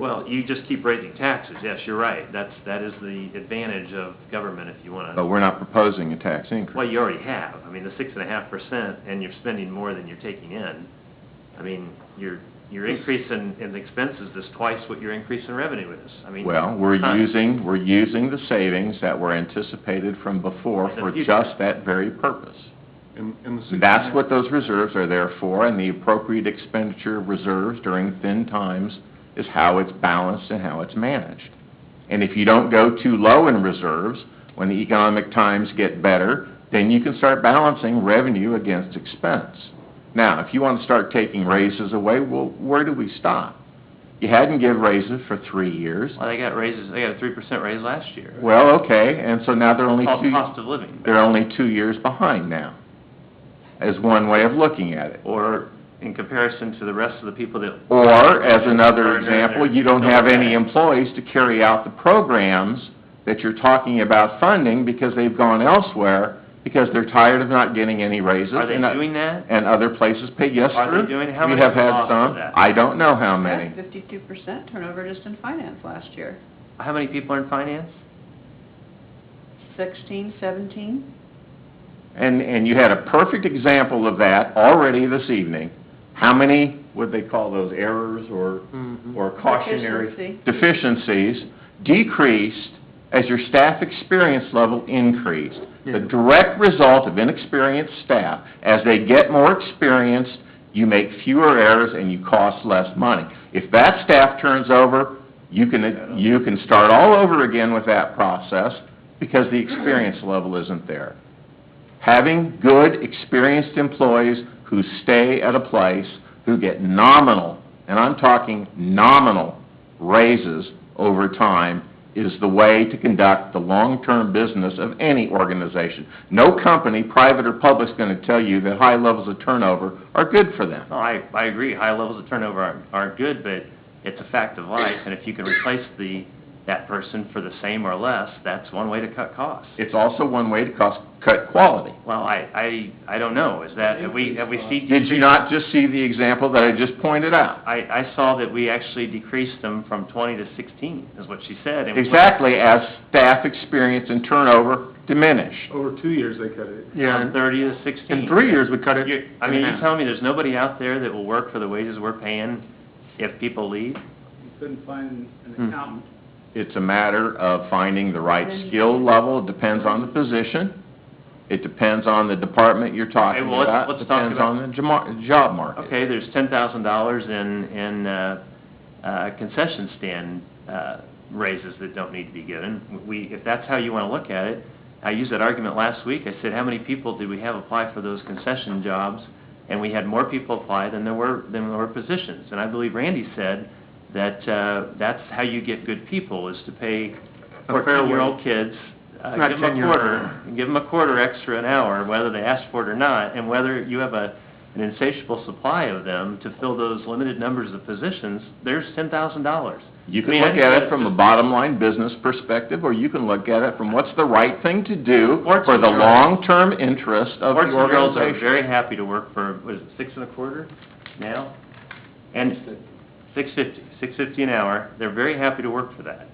Well, you just keep raising taxes. Yes, you're right. That is the advantage of government if you want to. But we're not proposing a tax increase. Well, you already have. I mean, the 6.5%, and you're spending more than you're taking in. I mean, your increase in expenses is twice what your increase in revenue is. I mean, Well, we're using the savings that were anticipated from before for just that very purpose. That's what those reserves are there for, and the appropriate expenditure of reserves during thin times is how it's balanced and how it's managed. And if you don't go too low in reserves, when the economic times get better, then you can start balancing revenue against expense. Now, if you want to start taking raises away, well, where do we stop? You hadn't given raises for 3 years. Well, they got raises. They got a 3% raise last year. Well, okay, and so now they're only cost of living. They're only 2 years behind now, as one way of looking at it. Or in comparison to the rest of the people that... Or, as another example, you don't have any employees to carry out the programs that you're talking about funding because they've gone elsewhere because they're tired of not getting any raises. Are they doing that? And other places pay. Yes, Are sir. they doing? How many have had some. that? I don't know how many. 52% turnover just in finance last year. How many people are in finance? 16, 17. And you had a perfect example of that already this evening. How many would they call those errors or cautionary deficiencies decreased as your staff experience level increased? The direct result of inexperienced staff, as they get more experienced, you make fewer errors and you cost less money. If that staff turns over, you can start all over again with that process because the experience level isn't there. Having good, experienced employees who stay at a place, who get nominal, and I'm talking nominal, raises over time, is the way to conduct the long-term business of any organization. No company, private or public, is going to tell you that high levels of turnover are good for them. No, I agree. High levels of turnover aren't good, but it's a fact of life, and if you can replace that person for the same or less, that's one way to cut costs. It's also one way to cut quality. Well, I don't know. Is that have we seen? Did you not just see the example that I just pointed out? I saw that we actually decreased them from 20 to 16, is what she said. And exactly, as staff experience and turnover diminish. Over 2 years they cut it. Yeah, from 30 to 16. In 3 years we cut it. You're telling me there's nobody out there that will work for the wages we're paying if people leave? You couldn't find an accountant. It's a matter of finding the right skill level. It depends on the position. It depends on the department you're talking about. It depends on the job market. Okay, there's $10,000 in concession stand raises that don't need to be given. If that's how you want to look at it, I used that argument last week. I said, how many people did we have apply for those concession jobs? And we had more people apply than there were positions. And I believe Randy said that that's how you get good people, is to pay 14-year-old kids, give them a quarter extra an hour, whether they ask for it or not, and whether you have an insatiable supply of them to fill those limited numbers of positions, there's $10,000. You can look at it from a bottom-line business perspective, or you can look at it from what's the right thing to do for the long-term interest of the organization. Are very happy to work for, what is it, $6.25 now? And $6.50 an hour. They're very happy to work for that,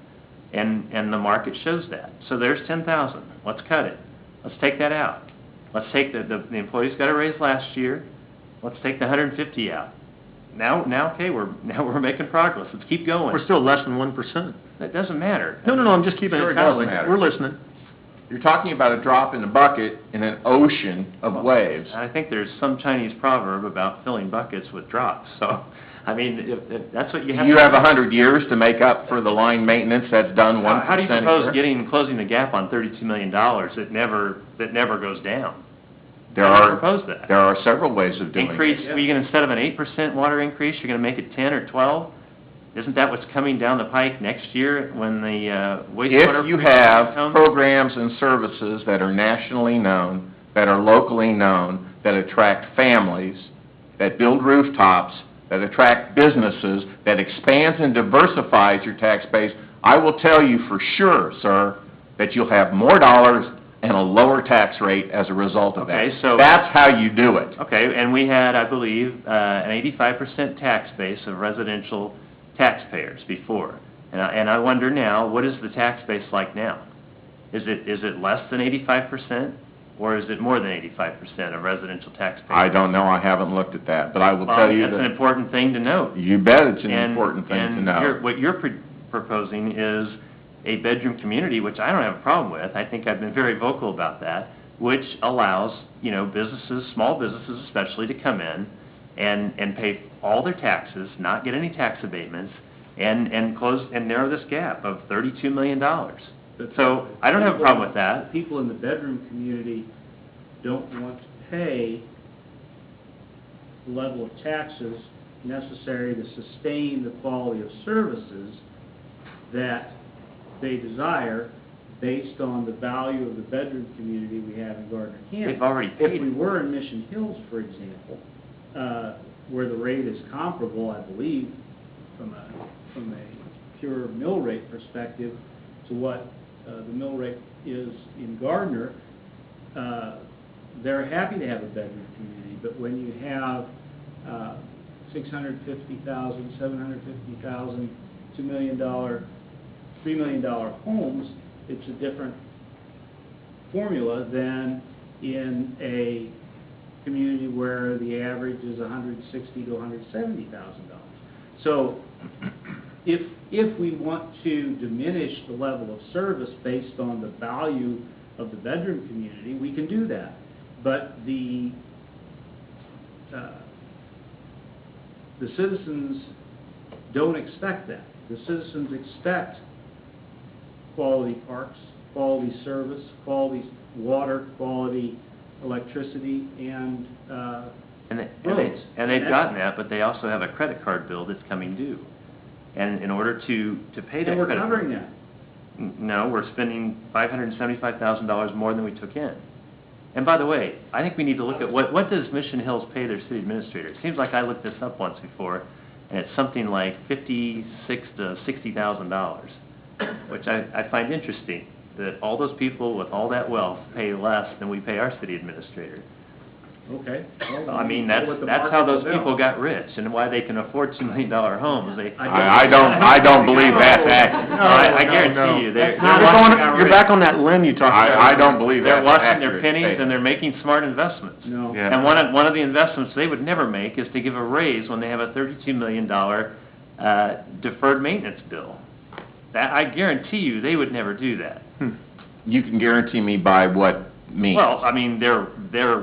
and the market shows that. So there's 10,000. Let's cut it. Let's take that out. Let's take the employees got a raise last year. Let's take the 150 out. Now, okay, we're making progress. Let's keep going. We're still less than 1%. That doesn't matter. No, I'm just keeping it tally. Matter. We're listening. You're talking about a drop in a bucket in an ocean of waves. I think there's some Chinese proverb about filling buckets with drops. So, I mean, if that's what you have. You have 100 years to make up for the line maintenance that's done 1%. How do you propose closing the gap on $32 million that never goes down? There are several ways of doing it. Are you going to, instead of an 8% water increase, you're going to make it 10 or 12? Isn't that what's coming down the pike next year when the wastewater... If you have programs and services that are nationally known, that are locally known, that attract families, that build rooftops, that attract businesses, that expands and diversifies your tax base, I will tell you for sure, sir, that you'll have more dollars and a lower tax rate as a result of that. So that's how you do it. Okay, and we had, I believe, an 85% tax base of residential taxpayers before. And I wonder now, what is the tax base like now? Is it less than 85%, or is it more than 85% of residential taxpayers? I don't know, I haven't looked at that, but I will tell you That's an that, important thing to note. you bet it's an And- important thing to and know. what you're proposing is a bedroom community, which I don't have a problem with. I think I've been very vocal about that, which allows, businesses, small businesses especially, to come in and pay all their taxes, not get any tax abatements, and close and narrow this gap of $32 million. So I don't have a problem with that. People in the bedroom community don't want to pay the level of taxes necessary to sustain the quality of services that they desire based on the value of the bedroom community we have in Gardner County. They've already paid If we it. were in Mission Hills, for example, where the rate is comparable, I believe, from a pure mill rate perspective to what the mill rate is in Gardner, they're happy to have a bedroom community. But when you have 650,000, 750,000, $2 million, $3 million homes, it's a different formula than in a community where the average is $160,000 to $170,000. So if we want to diminish the level of service based on the value of the bedroom community, we can do that. But the citizens don't expect that. The citizens expect quality parks, quality service, quality water, quality electricity, and roads. They've gotten that, but they also have a credit card bill that's coming due. And in order to pay that And we're credit covering card- that. No, we're spending $575,000 more than we took in. And by the way, I think we need to look at what does Mission Hills pay their city administrator? It seems like I looked this up once before, and it's something like $56,000 to $60,000, which I find interesting, that all those people with all that wealth pay less than we pay our city administrator. Okay. I mean, that's how those people got rich, and why they can afford $2 million homes. I don't believe that's accurate. No, I guarantee you, they're You're back on that limb you talked about. I don't believe They're that's watching their accurate pennies and statement. they're making smart investments. No. Yeah. And one of the investments they would never make is to give a raise when they have a $32 million deferred maintenance bill. That, I guarantee you, they would never do that. You can guarantee me by what means? Well, I mean, they're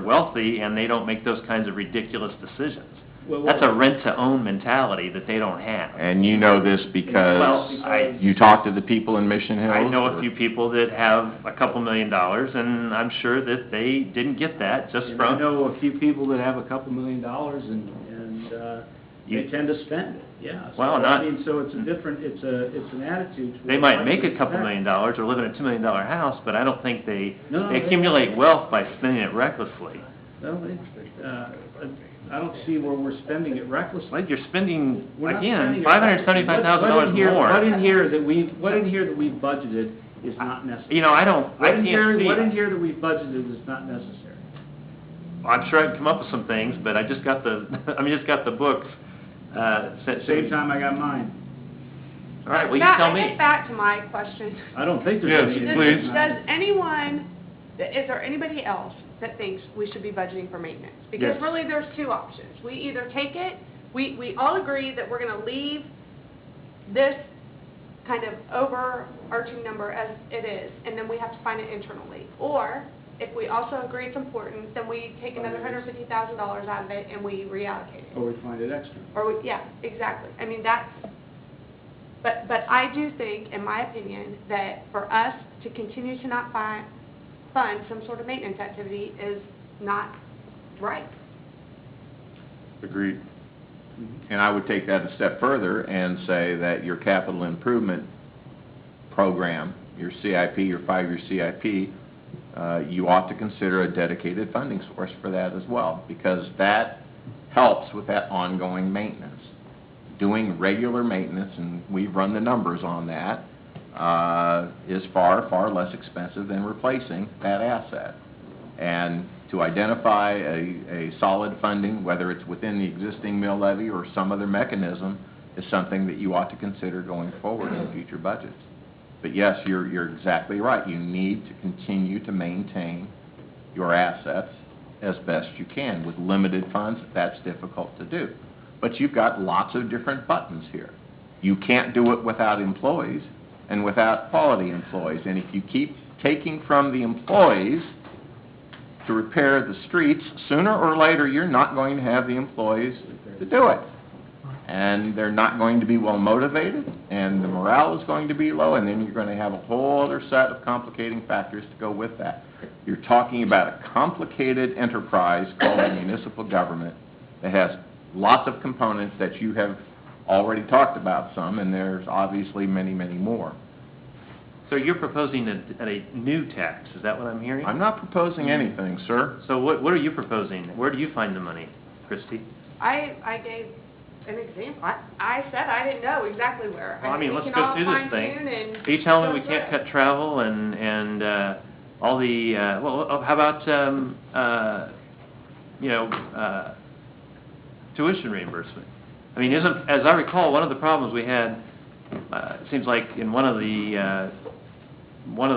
wealthy and they don't make those kinds of ridiculous decisions. Well, That's a rent-to-own mentality that they don't have. And you know this because Well, you talk to the people in Mission Hills? I know a or- few people that have a couple $1 million, and I'm sure that they didn't get that just And I from... know a few people that have a couple $1 million and they tend to spend it, yeah. So, Well, I mean, so it's a different, it's an attitude. They might make a couple $1 million or live in a $2 million house, but I don't think they No, they they- accumulate wealth by spending it recklessly. Well, I don't see where we're spending it recklessly. Like, you're spending, We're not again, spending it recklessly. $575,000 more. What in here that we've budgeted is not necessary? You know, I What in can't see... What in here that we've budgeted is not necessary? I'm sure I can come up with some things, but I just got the books. Same time I got mine. All right, well, you tell I me. get back to my question. I don't think there's Yes, any. please. Is there anybody else that thinks we should be budgeting for maintenance? Because Yes. really, there's two options. We either take it, we all agree that we're gonna leave this kind of overarching number as it is, and then we have to find it internally. Or, if we also agree it's important, then we take another $150,000 out of it and we reallocate it. Or we find it extra. Or, yeah, exactly. I mean, but I do think, in my opinion, that for us to continue to not fund some sort of maintenance activity is not right. Agreed. And I would take that a step further and say that your capital improvement program, your CIP, your 5-year CIP, you ought to consider a dedicated funding source for that as well, because that helps with that ongoing maintenance. Doing regular maintenance, and we've run the numbers on that, is far, far less expensive than replacing that asset. And to identify a solid funding, whether it's within the existing mill levy or some other mechanism is something that you ought to consider going forward in future budgets. But yes, you're exactly right. You need to continue to maintain your assets as best you can. With limited funds, that's difficult to do. But you've got lots of different buttons here. You can't do it without employees and without quality employees. And if you keep taking from the employees to repair the streets, sooner or later, you're not going to have the employees to do it. And they're not going to be well motivated, and the morale is going to be low, and then you're going to have a whole other set of complicating factors to go with that. You're talking about a complicated enterprise called the municipal government that has lots of components that you have already talked about some, and there's obviously many, many more. So you're proposing a new tax, is that what I'm hearing? I'm not proposing anything, sir. So what are you proposing? Where do you find the money, Christie? I gave an example. I said I didn't know exactly where. Well, I mean, think let's we can go all through this fine-tune thing. and Are you telling me go we can't through it. cut travel and all the, how about, tuition reimbursement? I mean, as I recall, one of the problems we had, it seems like in one of the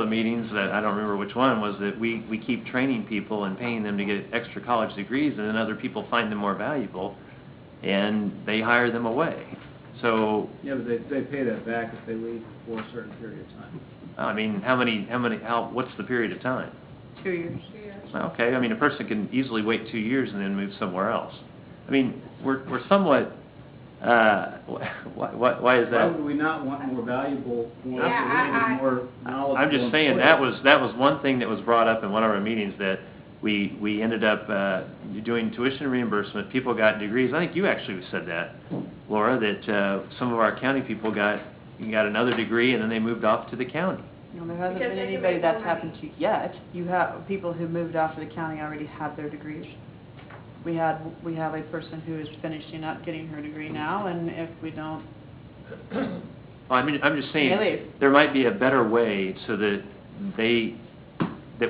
meetings, that I don't remember which one, was that we keep training people and paying them to get extra college degrees, and then other people find them more valuable, and they hire them away. So, Yeah, but they pay that back if they leave for a certain period of time. I mean, what's the period of time? 2 years. Okay, I mean, a person can easily wait 2 years and then move somewhere else. I mean, we're somewhat, why is Why that? would we not want more valuable, more Yeah, educated, more knowledgeable? I'm just saying, employees? that was one thing that was brought up in one of our meetings, that we ended up doing tuition reimbursement. People got degrees. I think you actually said that, Laura, that some of our county people got another degree and then they moved off to the county. No, there hasn't Because been they can anybody make that's more happened to yet. You have, people who moved off to the county already have their degrees. We have a person who is finishing up getting her degree now, and if we don't, I mean, I'm just saying, They leave. there might be a better way so that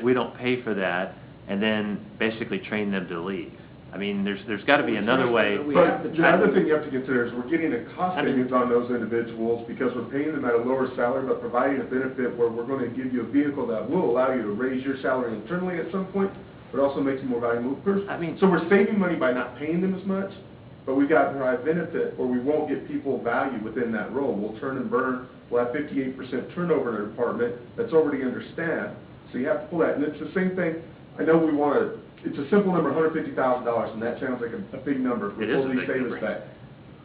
we don't pay for that and then basically train them to leave. I mean, there's got to be another way. We have to But the try other to- thing you have to consider is we're getting a cost I mean- savings on those individuals because we're paying them at a lower salary, but providing a benefit where we're going to give you a vehicle that will allow you to raise your salary internally at some point, but also makes you more valuable person. I mean- So we're saving money by not paying them as much, but we've got to provide benefit, or we won't get people value within that role. We'll turn and burn. We'll have 58% turnover in a department that's already understaffed. So you have to pull that. And it's the same thing. I know we want to, it's a simple number, $150,000, and that sounds like a big number. It is a big Save us number. back.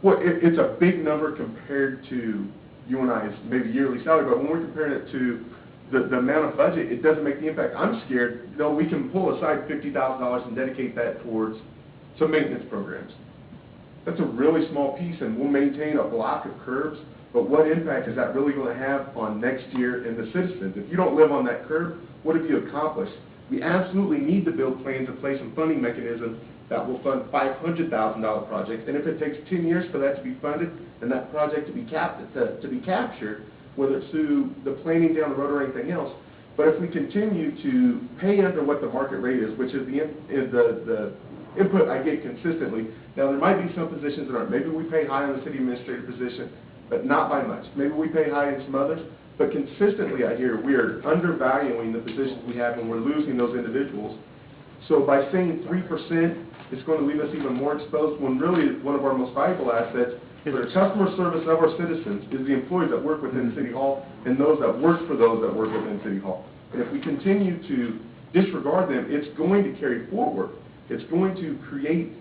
Well, it's a big number compared to you and I's maybe yearly salary, but when we're comparing it to the amount of budget, it doesn't make the impact. I'm scared, we can pull aside $50,000 and dedicate that towards some maintenance programs. That's a really small piece, and we'll maintain a block of curbs, but what impact is that really going to have on next year and the citizens? If you don't live on that curb, what have you accomplished? We absolutely need to build plans in place and funding mechanisms that will fund $500,000 projects, and if it takes 10 years for that to be funded and that project to be captured, whether it's through the planning down the road or anything else, but if we continue to pay under what the market rate is, which is the input I get consistently. Now, there might be some positions that aren't. Maybe we pay high on the city administrator position, but not by much. Maybe we pay high in some others, but consistently I hear we are undervaluing the positions we have and we're losing those individuals. So by saying 3%, it's going to leave us even more exposed when really one of our most valuable assets for the customer service of our citizens is the employees that work within City Hall and those that work for those that work within City Hall. And if we continue to disregard them, it's going to carry forward. It's going to create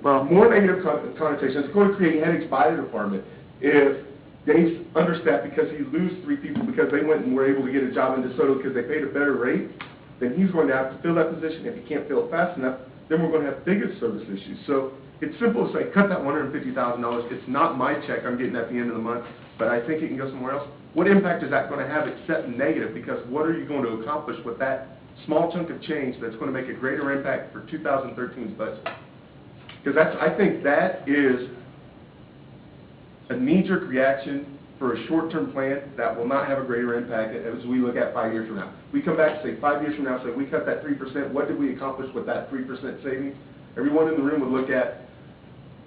more negative connotations. It's going to create headaches by the department. If Dave's understaffed because he loses 3 people because they went and were able to get a job in DeSoto because they paid a better rate, then he's going to have to fill that position. If he can't fill it fast enough, then we're going to have bigger service issues. So it's simple to say, cut that $150,000. It's not my check I'm getting at the end of the month, but I think it can go somewhere else. What impact is that going to have except negative? Because what are you going to accomplish with that small chunk of change that's going to make a greater impact for 2013's budget? Because I think that is a knee-jerk reaction for a short-term plan that will not have a greater impact as we look at 5 years from now. We come back and say 5 years from now, say we cut that 3%, what did we accomplish with that 3% savings? Everyone in the room would look at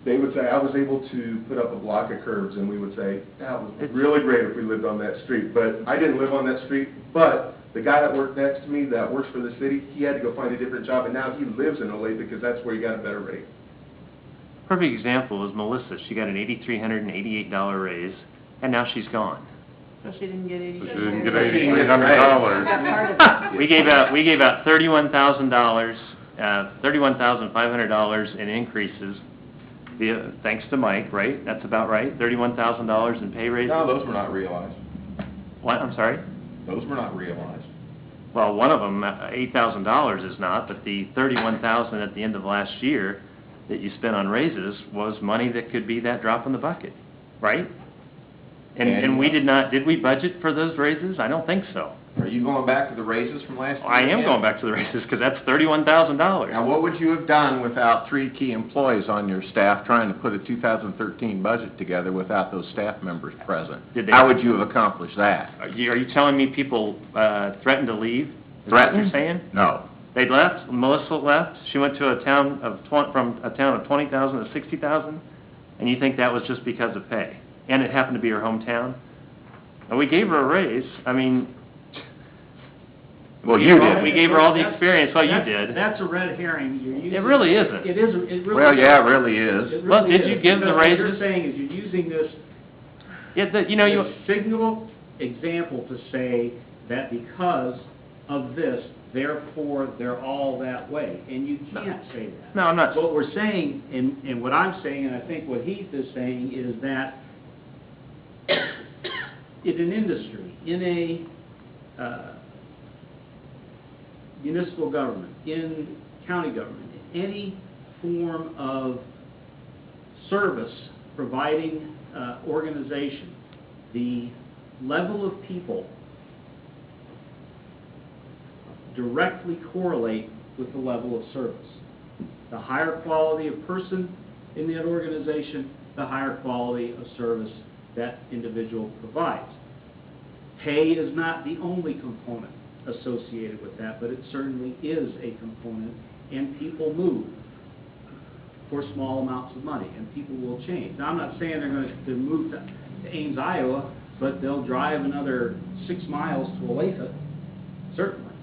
they would say, I was able to put up a block of curbs, and we would say, that was It's- really great if we lived on that street, but I didn't live on that street, but the guy that worked next to me, that works for the city, he had to go find a different job, and now he lives in Olathe because that's where he got a better rate. Perfect example is Melissa. She got an $8,388 raise, and now she's gone. So she didn't get 80. She didn't get $8,300. Got part of it. We gave out $31,000, $31,500 in increases, thanks to Mike, right? That's about right, $31,000 in pay raises? No, those were not realized. What, I'm sorry? Those were not realized. Well, one of them, $8,000 is not, but the $31,000 at the end of last year that you spent on raises was money that could be that drop in the bucket, right? And we did we budget for those raises? I don't think so. Are you going back to the raises from last year? I am again? going back to the raises, because that's $31,000. Now, what would you have done without 3 key employees on your staff trying to put a 2013 budget together without those staff members present? Did they- How would you have accomplished that? Are you telling me people threatened to leave? Is that what Threatened? you're saying? No. They left, Melissa left, she went to a town of, from a town of 20,000 to 60,000, and you think that was just because of pay? And it happened to be her hometown? And we gave her a raise, I mean... Well, you did. We gave her all the experience, well, you That's- did. That's a red herring. You're using. It really isn't. It is, it really. Well, is. yeah, it really is. It Well, really did you is, give the because what raises? you're saying is you're using this Yeah, you know, you... a signal example to say that because of this, therefore, they're all that way, and you can't say that. No, I'm not... What we're saying, and what I'm saying, and I think what Heath is saying, is that in an industry, in a municipal government, in county government, any form of service providing organization, the level of people directly correlate with the level of service. The higher quality of person in that organization, the higher quality of service that individual provides. Pay is not the only component associated with that, but it certainly is a component, and people move for small amounts of money, and people will change. Now, I'm not saying they're going to move to Ames, Iowa, but they'll drive another 6 miles to Olathe, certainly,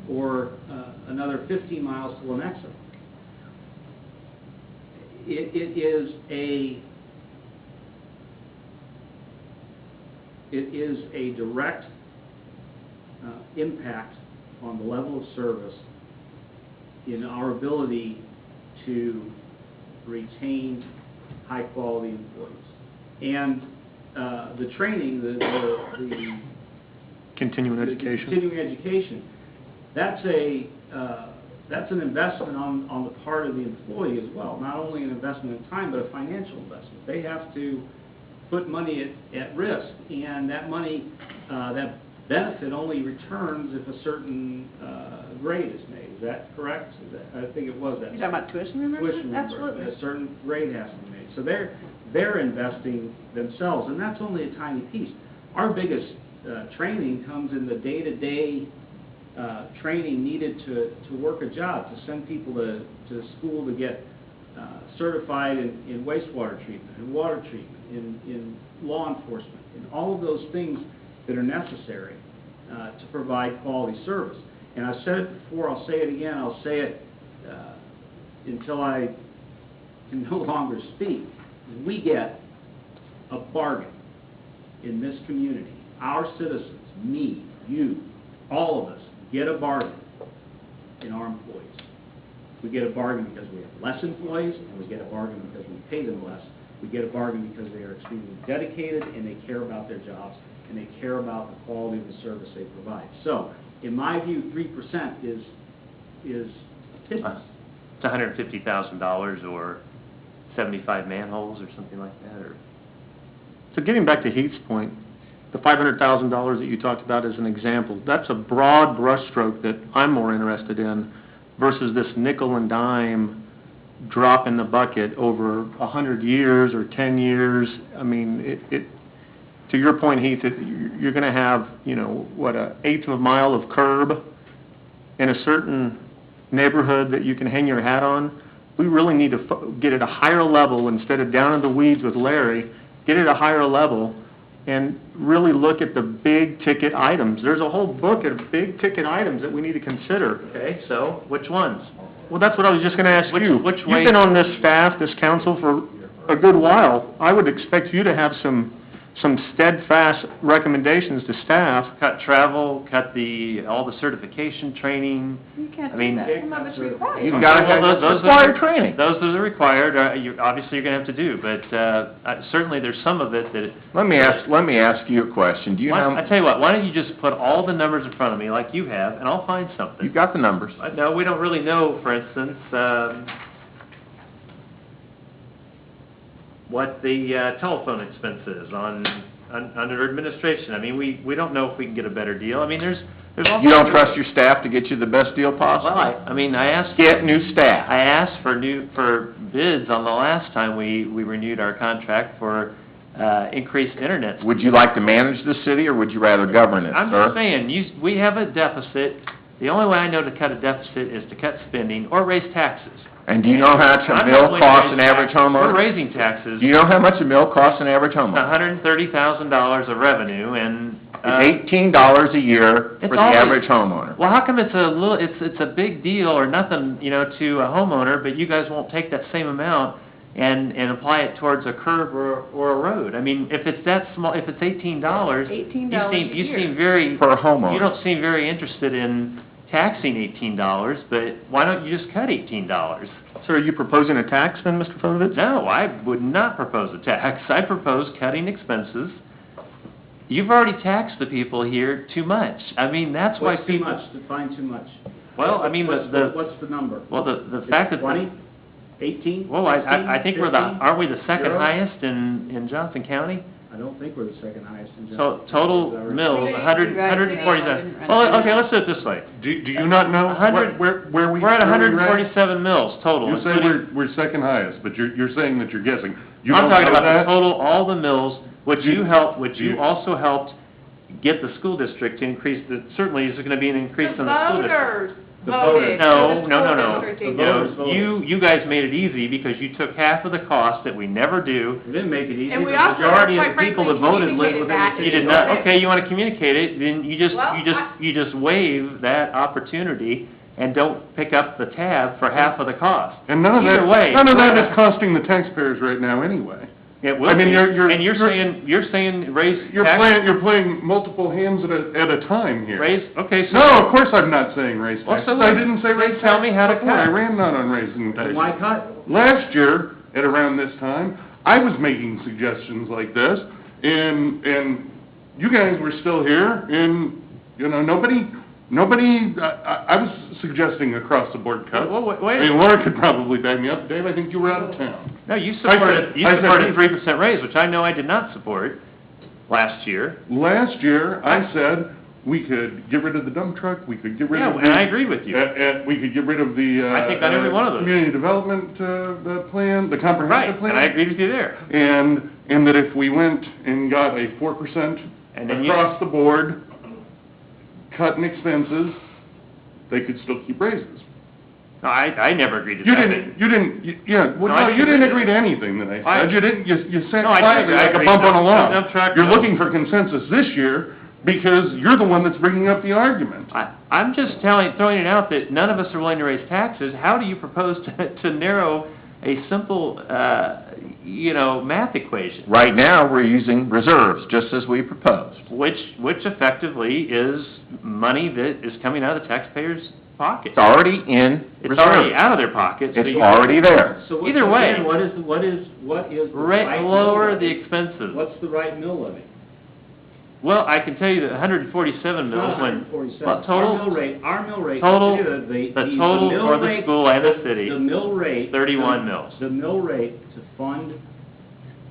or another 15 miles to Lenexa. It is a direct impact on the level of service in our ability to retain high-quality employees. And the training, the Continuing education. continuing education, that's an investment on the part of the employee as well. Not only an investment in time, but a financial investment. They have to put money at risk, and that money, that benefit only returns if a certain grade is made. Is that correct? I think it was that. You talking about tuition reimbursement? Tuition reimbursement. Absolutely. A certain grade has to be made. So they're investing themselves, and that's only a tiny piece. Our biggest training comes in the day-to-day training needed to work a job, to send people to school to get certified in wastewater treatment, in water treatment, in law enforcement, in all of those things that are necessary to provide quality service. And I've said it before, I'll say it again, I'll say it until I can no longer speak. We get a bargain in this community. Our citizens, me, you, all of us, get a bargain in our employees. We get a bargain because we have less employees, and we get a bargain because we pay them less. We get a bargain because they are extremely dedicated, and they care about their jobs, and they care about the quality of the service they provide. So, in my view, 3% is a pittance. It's $150,000 or 75 manholes or something like that, or... So getting back to Heath's point, the $500,000 that you talked about as an example, that's a broad brushstroke that I'm more interested in versus this nickel and dime drop in the bucket over 100 years or 10 years. I mean, to your point, Heath, you're going to have, an eighth of a mile of curb in a certain neighborhood that you can hang your hat on. we really need to get at a higher level instead of down in the weeds with Larry, get at a higher level and really look at the big ticket items. There's a whole book of big ticket items that we need to consider. Okay, so which ones? Well, that's what I was just gonna ask you. Which way- You've been on this staff, this council for a good while. I would expect you to have some steadfast recommendations to staff. Cut travel, cut all the certification training. You can't I do mean, that. Some of it's required. You've got to Well, have those required are- training. Those are required, obviously you're gonna have to do, but, certainly there's some of it that. Let me ask you a question. Do you know, I tell you what, why don't you just put all the numbers in front of me like you have, and I'll find something. you've got the numbers. No, we don't really know, for instance, what the telephone expense is under administration. I mean, we don't know if we can get a better deal. I mean, there's all. You don't trust your staff to get you the best deal possible? Well, I mean, I asked. Get new staff. I asked for bids on the last time we renewed our contract for increased internet speed. Would you like to manage the city, or would you rather govern it, I'm sir? just saying, we have a deficit. The only way I know to cut a deficit is to cut spending or raise taxes. And do you know how much a I'm not mill willing to costs raise an average taxes. We're homeowner? raising taxes, Do you know how much a mill costs an average homeowner? $130,000 of revenue, and, It's $18 a year It's for the always- average homeowner. well, how come it's a big deal or nothing, to a homeowner, but you guys won't take that same amount and apply it towards a curb or a road? I mean, if it's that small, if it's $18, $18 a you year. seem very, For a homeowner. you don't seem very interested in taxing $18, but why don't you just cut $18? So are you proposing a tax then, Mr. Fovovich? No, I would not propose a tax. I propose cutting expenses. You've already taxed the people here too much. I mean, that's why What's too people. much? Define too much. Well, I mean, What's the number? well, the fact that. 20? 18? Well, I think we're 15? aren't we the second Zero? highest in Johnson County? I don't think we're the second highest in So, Johnson. total Is that right? mills, Right, 147. right. Well, okay, let's do it this way. Do you not know 100 where we... We're at where we rank? 147 mills total. You say including- we're second highest, but you're saying that you're guessing. You I'm don't talking know about the that? total, all the mills, which you you- also helped get the school district to increase, certainly is gonna be an increase in the school district. voters The voted. voters. for the No. school district The You increase. voters know, voted. you guys made it easy because you took half of the cost that we never do. We didn't make it easy. And we The also, majority of quite the people that frankly, voted live communicated within that. the You city. did not, okay, you wanna communicate it, then Well, you just waive that opportunity and don't pick up the tab for half of the cost. And none of Either way, that is costing the taxpayers right now anyway. It will I mean, be. you're- And you're saying raise You're tax- playing multiple hands at a time here. okay, so. No, of course I'm not saying raise Well, taxes. so I didn't say then raise taxes. tell me how to before. cut. I ran not on raising Then taxes. why cut? Last year, at around this time, I was making suggestions like this, and you guys were still here, and, nobody, I was suggesting across-the-board cuts. Well, wait. I mean, Laura could probably back me up. Dave, I think you were out of town. No, you I supported said- a 3% raise, which I know I did not support last year. Last year, I said we could get rid of the dump truck, we could get rid Yeah, of... and I agreed with you. We could get rid of the... I think on every one of those. Community development, the plan, the Right, comprehensive plan. and I agreed with you there. And that if we went and got a 4% And then you- across the board cut in expenses, they could still keep raises. No, I never agreed to You that. didn't, No, I you didn't didn't agree. agree to anything that I I- said. You sat No, I did quietly agree. I like a agreed. bump on a No, log. dump truck, You're no. looking for consensus this year because you're the one that's bringing up the argument. I'm just throwing it out that none of us are willing to raise taxes. How do you propose to narrow a simple, math equation? Right now, we're using reserves, just as we proposed. Which effectively is money that is coming out of the taxpayers' pocket. It's already in It's already reserve. out of their pockets. so It's you- already there. So Either way. again, what is the right mill Lower levy? the expenses. What's the right mill levy? Well, I can tell you that 147 It's mills not when, 147. well, total, Our mill rate. total- the total mill for the rate- school and the city, The mill rate. 31 mills. The mill rate to fund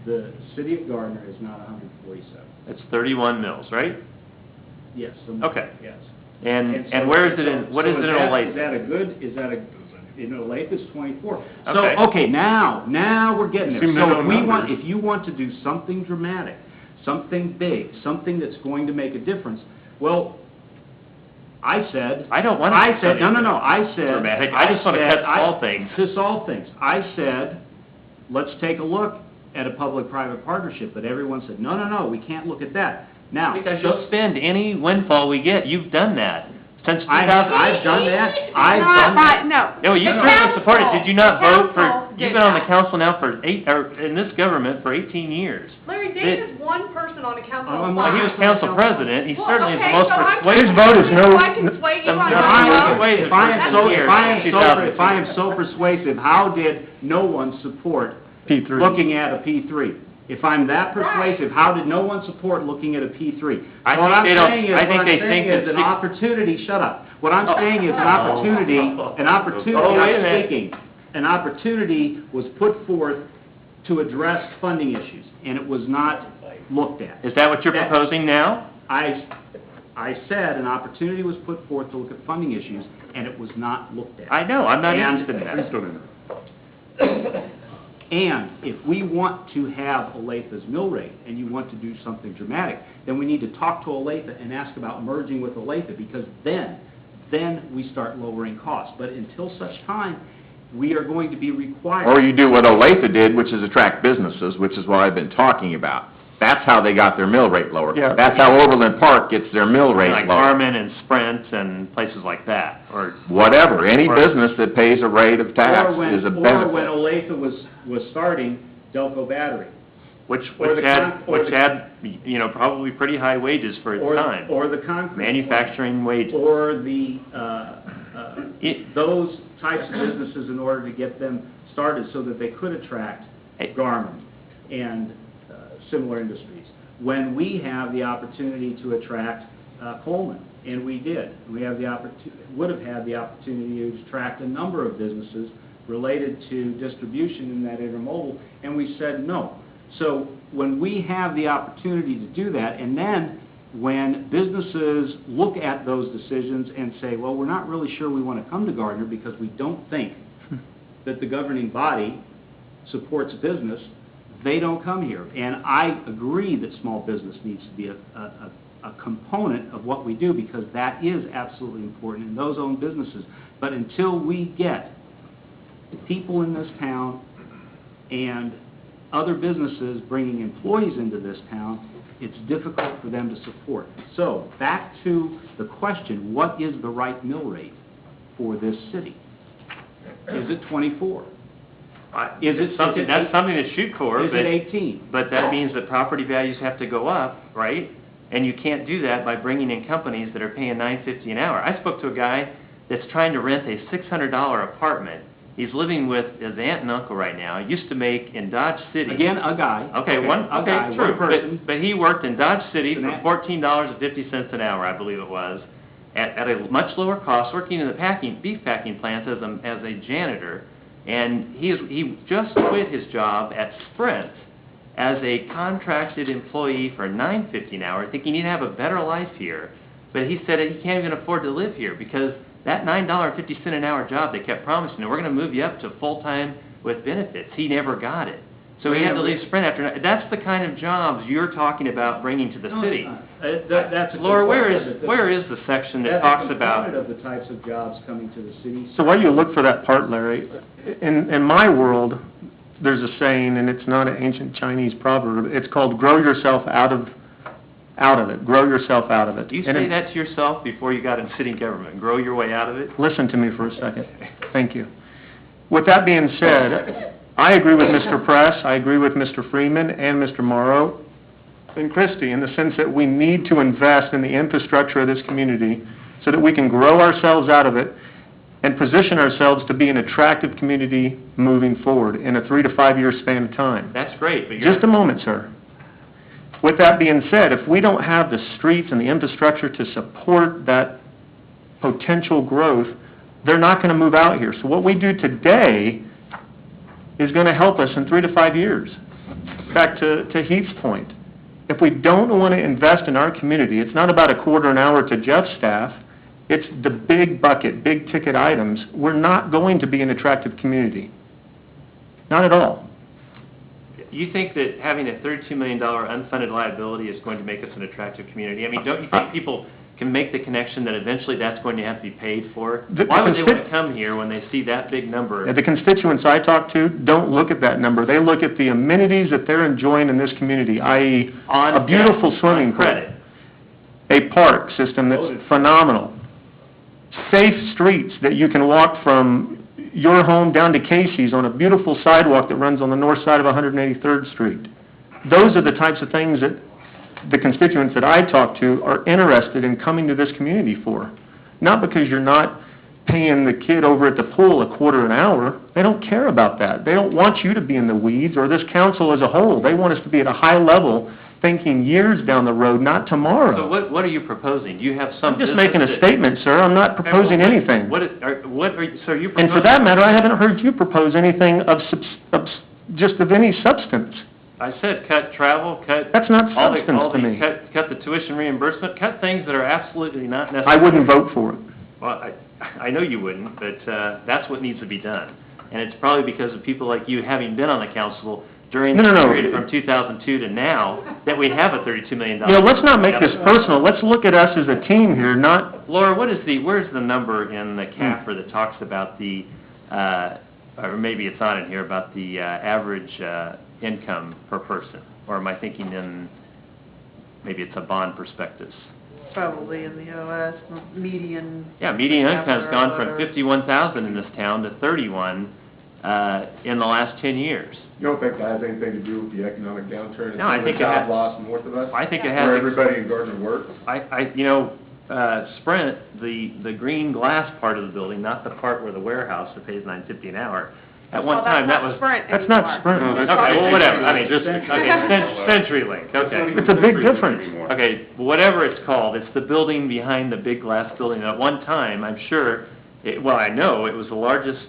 the city of Gardner is not 147. it's 31 mills, right? Yes. Okay. Yes. And so- where is it in, what so is it in that- Olathe? in Olathe it's 24. Okay. So, okay, now we're getting there. Seem to So know if numbers. you want to do something dramatic, something big, something that's going to make a difference, well, I said. I don't want to I do said, no, something I said. dramatic. I just want to cut said- small things. To small things. I said, let's take a look at a public-private partnership, but everyone said, no, we can't look at that. Now. Because you'll spend any windfall we get. You've done that since 2000. I've done that. I've Not done that. No. No, you The certainly supported it. Did you not council- vote the for, council you've did been on the that. council now for in this government for 18 years. Larry, Dave is one person on a council. I'm of not- Well, he was five. council president. He Well, certainly is the okay, most so I'm persuasive. His vote is no- So I can sway you on No, my I- vote? wait, If I am so, Here, if I am so, 2000. if I am so persuasive, how did no one support P3. looking at a P3? If I'm that persuasive, how did no one support looking at a P3? I What think I'm they don't- saying is, I think what I'm they saying think is that an opportunity, shut up. What I'm saying is an opportunity, Oh, wait a I'm minute. speaking, an opportunity was put forth to address funding issues, and it was not looked at. Is that what you're That- proposing now? I said an opportunity was put forth to look at funding issues, and it was not looked at. I know, I'm not And- interested in Please that. don't interrupt. And if we want to have Olathe's mill rate, and you want to do something dramatic, then we need to talk to Olathe and ask about merging with Olathe, because then we start lowering costs. But until such time, we are going to be required. Or you do what Olathe did, which is attract businesses, which is what I've been talking about. That's how they got their mill rate lower. Yeah. That's how Overland Park gets their mill rate Like lower. Garmin and Sprint and places like that, or, Whatever, any Or- business that pays a rate of tax Or when, is a or when benefit. Olathe was starting Delco Battery. which Or the had, con- or which the- had, probably pretty high wages for its Or, time. or the concrete. plant. Manufacturing wages. Or the, It- those types of businesses in order to get them started so that they could attract Hey. Garmin and similar industries. When we have the opportunity to attract Coleman, and we did, we have the would have had the opportunity to attract a number of businesses related to distribution in that intermodal, and we said no. So when we have the opportunity to do that, and then when businesses look at those decisions and say, well, we're not really sure we want to come to Gardner because we don't think that the governing body supports business, they don't come here. And I agree that small business needs to be a component of what we do, because that is absolutely important, and those own businesses. But until we get people in this town and other businesses bringing employees into this town, it's difficult for them to support. So, back to the question, what is the right mill rate for this city? Is it 24? Is it Something, that's something to shoot for, Is but, it 18? but that means that property values have to go up, right? And you can't do that by bringing in companies that are paying $9.50 an hour. I spoke to a guy that's trying to rent a $600 apartment. He's living with his aunt and uncle right now. He used to make in Dodge City. Again, a guy. Okay, a guy, okay, true, one person. but he worked in Dodge City for An- $14.50 an hour, I believe it was, at a much lower cost, working in the beef packing plants as a janitor, and he just quit his job at Sprint as a contracted employee for $9.50 an hour, thinking he'd have a better life here, but he said that he can't even afford to live here, because that $9.50 an hour job they kept promising, we're going to move you up to full-time with benefits. He never got it. So he had to leave Sprint after. That's the kind of jobs you're talking about bringing to the No, city. it's not. That's a Laura, component where is the section that That's talks a about? component of the types of jobs coming to the city. So while you look for that part, Larry, in my world, there's a saying, and it's not an ancient Chinese proverb, it's called grow yourself out of it, grow yourself out of it. Do you And say it- that to yourself before you got in city government? Grow your way out of it? Listen to me for a second. Thank you. With that being said, I agree with Mr. Press, I agree with Mr. Freeman and Mr. Morrow and Christie in the sense that we need to invest in the infrastructure of this community so that we can grow ourselves out of it and position ourselves to be an attractive community moving forward in a 3 to 5 year span of time. That's great, but you're... Just a moment, sir. With that being said, if we don't have the streets and the infrastructure to support that potential growth, they're not going to move out here. So what we do today is going to help us in 3 to 5 years. Back to Heath's point. If we don't want to invest in our community, it's not about a quarter an hour to Jeff's staff, it's the big bucket, big ticket items. We're not going to be an attractive community. Not at all. that having a $32 million unfunded liability is going to make us an attractive community? I mean, don't you think people can make the connection that eventually that's going to have to be paid for? Why would they want to come here when they see that big number? The constituents I talk to don't look at that number. They look at the amenities that they're enjoying in this community, i.e. a beautiful swimming pool, credit, a park system that's phenomenal, safe streets that you can walk from your home down to Casey's on a beautiful sidewalk that runs on the north side of 183rd Street. Those are the types of things that the constituents that I talk to are interested in coming to this community for. Not because you're not paying the kid over at the pool a quarter an hour. They don't care about that. They don't want you to be in the weeds or this council as a whole. They want us to be at a high level thinking years down the road, not tomorrow. So what are you proposing? Do you have some I'm just business making a that- statement, sir. I'm not proposing anything. What are you, so you're And for that matter, I haven't heard you propose anything of just of any substance. I said cut travel, cut. That's not all the- substance all to the- me. Cut the tuition reimbursement, cut things that are absolutely not I necessary. wouldn't vote for it. Well, I know you wouldn't, but that's what needs to be done. And it's probably because of people like you having been on the council during the No. period from 2002 to now, that we have a $32 million. You know, let's not make this personal. Let's look at us as a team here, not, Laura, where's the number in the CAFR that talks about the, or maybe it's not in here, about the average income per person? Or am I thinking in, maybe it's a bond prospectus? Probably in the OS, median. Yeah, median income's After gone a from letter. 51,000 in this town to 31 in the last 10 years. You don't think that has anything to do with the economic downturn and No, I some of the think it has- job loss north of us? I think it Where has, everybody in Gardner works? Sprint, the green glass part of the building, not the part where the warehouse that pays $9.50 an hour, at one Well, time, that that's was. not Sprint that's not anymore. Sprint. No, that's- Okay, well, whatever, I mean, Just- CenturyLink, okay. It's a big difference. Okay, whatever it's called, it's the building behind the big glass building. At one time, I'm sure, I know, it was the largest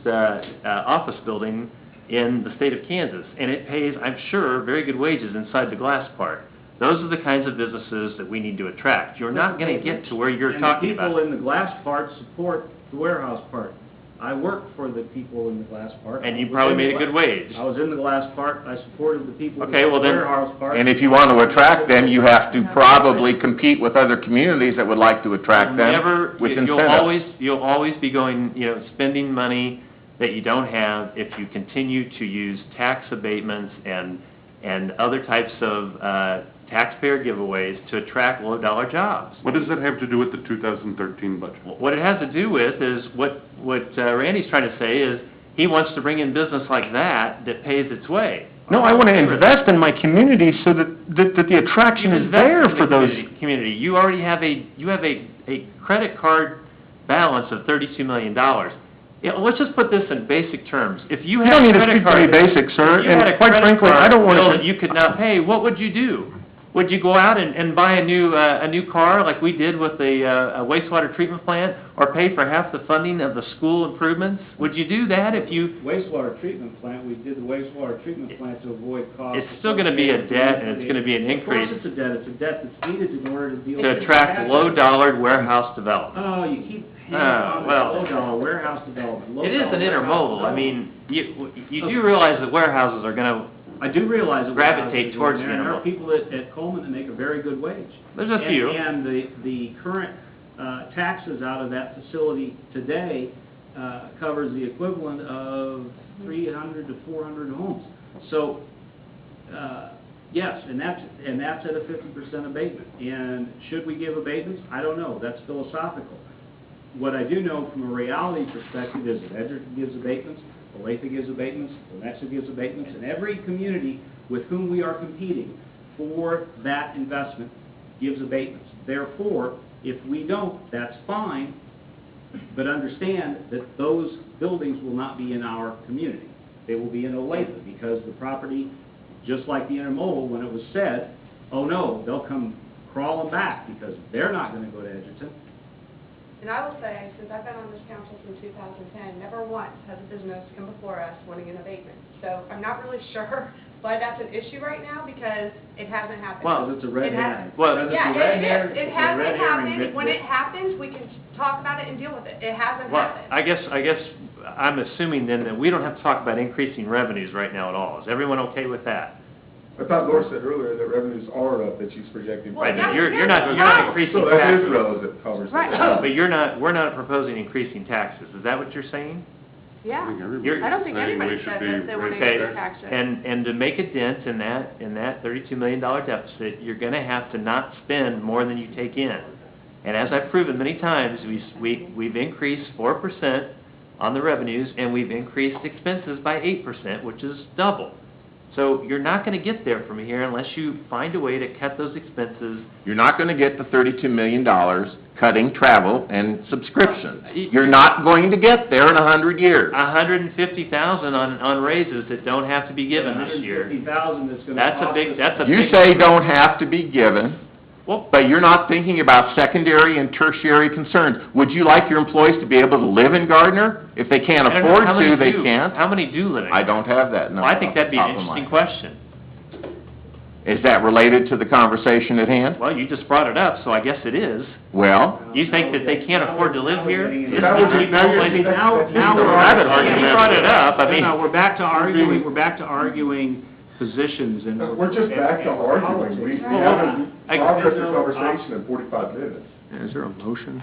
office building in the state of Kansas, and it pays, I'm sure, very good wages inside the glass part. Those are the kinds of businesses that we need to attract. You're not going to get to where you're talking And the people about. in the glass part support the warehouse part. I work for the people in the glass part. And you probably made a good wage. I was in the glass part, I supported the people in Okay, well the then- warehouse part. And if you want to attract them, you have to probably compete with other communities that would like to attract them with incentives. You'll always be going, spending money that you don't have if you continue to use tax abatements and other types of taxpayer giveaways to attract low-dollar jobs. What does that have to do with the 2013 budget? What it has to do with is what Randy's trying to say is he wants to bring in business like that pays its way. No, I want to invest in my community so that the attraction is there for those. Community. You already have a credit card balance of $32 million. Yeah, let's just put this in basic terms. If you You had don't a need to credit speak to card, me basic, sir, if you had and a quite credit frankly, card I don't want bill to. that you could not pay, what would you do? Would you go out and buy a new car like we did with a wastewater treatment plant, or pay for half the funding of the school improvements? Would you do that if you? Wastewater treatment plant, we did the wastewater treatment plant to avoid costs. It's still going to be a debt, and it's going to be an increase Of course it's a debt that's needed in order to deal with. to attract low-dollar warehouse development. Oh, you keep Ah, hanging on well. with low-dollar warehouse development. It is an intermodal. I mean, you do realize that warehouses are going to. I do realize that Gravitate warehouses are towards doing there, and there are intermodal. people at Coleman that make a very good wage. There's a few. And the current taxes out of that facility today covers the equivalent of 300 to 400 homes. So, yes, and that's at a 50% abatement. And should we give abatements? I don't know. That's philosophical. What I do know from a reality perspective is that Edgerton gives abatements, Olathe gives abatements, Lenexa gives abatements, and every community with whom we are competing for that investment gives abatements. Therefore, if we don't, that's fine, but understand that those buildings will not be in our community. They will be in Olathe, because the property, just like the intermodal, when it was said, oh no, they'll come crawling back, because they're not going to go to Edgerton. And I will say, since I've been on this council since 2010, never once has a business come before us wanting an abatement. So I'm not really sure why that's an issue right now, because it hasn't happened. Well, Because it's a red It herring. hasn't. Well, Because it's Yeah, a red it herring. is. It It's a red hasn't herring happened. that- When it happens, we can talk about it and deal with it. It hasn't Well, happened. I guess I'm assuming then that we don't have to talk about increasing revenues right now at all. Is everyone okay with that? I thought Laura said earlier that revenues are up, that she's projecting. Well, Right, yeah, but you're yeah, not yeah. increasing So that is taxes. relative conversation. Right. But we're not proposing increasing taxes, is that what you're saying? Yeah. You're- I don't think Saying we anybody should said be that they want to Okay, increase taxes. and to make a dent in that $32 million deficit, you're gonna have to not spend more than you take in. And as I've proven many times, we've increased 4% on the revenues, and we've increased expenses by 8%, which is double. So you're not gonna get there from here unless you find a way to cut those expenses. You're not going to get the $32 million cutting travel and subscriptions. You're not going to get there in 100 years. $150,000 on raises that don't have to be given this year. $150,000 that's gonna That's a cost big, us- that's a You big. say don't have to be given, Well, but you're not thinking about secondary and tertiary concerns. Would you like your employees to be able to live in Gardner? If they can't I don't know, afford how many to, they do? can't. How many do live in? I don't have that number. Well, I think off that'd the be an top of my interesting head. question. Is that related to the conversation at hand? Well, you just brought it up, so I guess it is. Well, You think that they can't afford to live here? Now we're getting Is into- the people now you're- placing- Now the we're rabbit arguing. argument. You brought it up, I mean. No, we're back to arguing positions and. We're just back to arguing. We haven't I- progressed the conversation in 45 minutes. Is there a motion?